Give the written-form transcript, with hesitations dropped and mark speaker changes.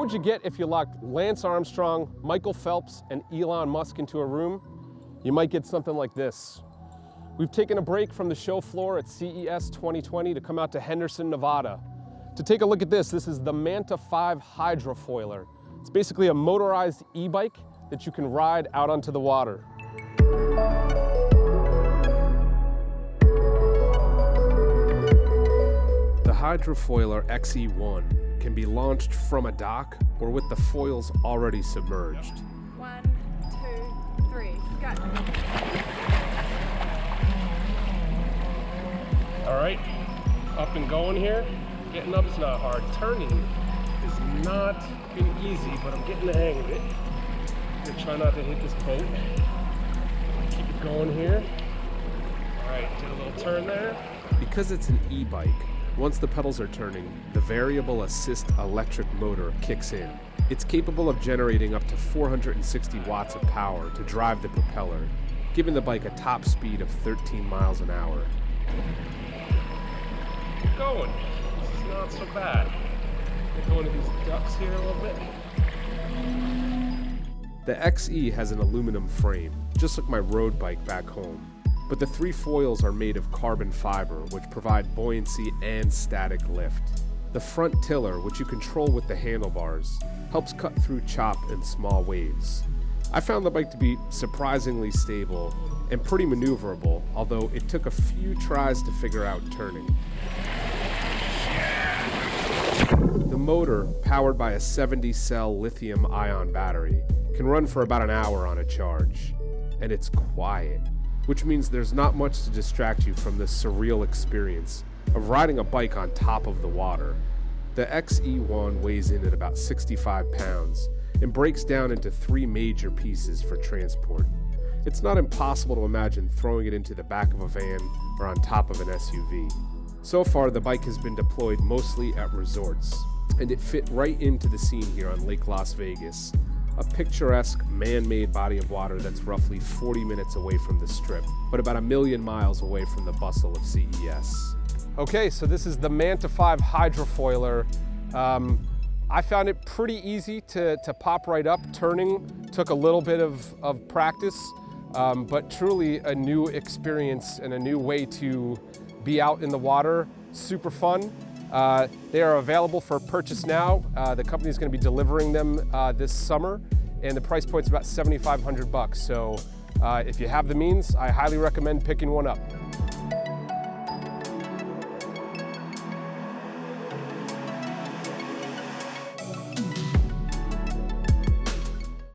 Speaker 1: would you get if you locked Lance Armstrong, Michael Phelps, and Elon Musk into a room? You might get something like this. We've taken a break from the show floor at CES 2020 to come out to Henderson, Nevada. To take a look at this is the Manta 5 hydrofoiler. It's basically a motorized e-bike that you can ride out onto the water. The hydrofoiler XE1 can be launched from a dock or with the foils already submerged.
Speaker 2: 1, 2, 3, go.
Speaker 1: All right, up and going here. Getting up is not hard. Turning is not been easy, but I'm getting the hang of it. I'm gonna try not to hit this boat. Keep it going here. All right, did a little turn there. Because it's an e-bike, once the pedals are turning, the variable assist electric motor kicks in. It's capable of generating up to 460 watts of power to drive the propeller, giving the bike a top speed of 13 miles an hour. Keep going. This is not so bad. I'm going to these ducks here a little bit. The XE has an aluminum frame, just like my road bike back home. But the three foils are made of carbon fiber, which provide buoyancy and static lift. The front tiller, which you control with the handlebars, helps cut through chop and small waves. I found the bike to be surprisingly stable and pretty maneuverable, although it took a few tries to figure out turning. The motor, powered by a 70-cell lithium-ion battery, can run for about an hour on a charge. And it's quiet, which means there's not much to distract you from this surreal experience of riding a bike on top of the water. The XE1 weighs in at about 65 pounds and breaks down into three major pieces for transport. It's not impossible to imagine throwing it into the back of a van or on top of an SUV. So far, the bike has been deployed mostly at resorts, and it fit right into the scene here on Lake Las Vegas, a picturesque man-made body of water that's roughly 40 minutes away from the Strip, but about 1 million miles away from the bustle of CES. Okay, so this is the Manta 5 hydrofoiler. I found it pretty easy to pop right up. Turning took a little bit of practice, but truly a new experience and a new way to be out in the water. Super fun. They are available for purchase now. The company is going to be delivering them this summer, and the price point's about $7,500. So if you have the means, I highly recommend picking one up.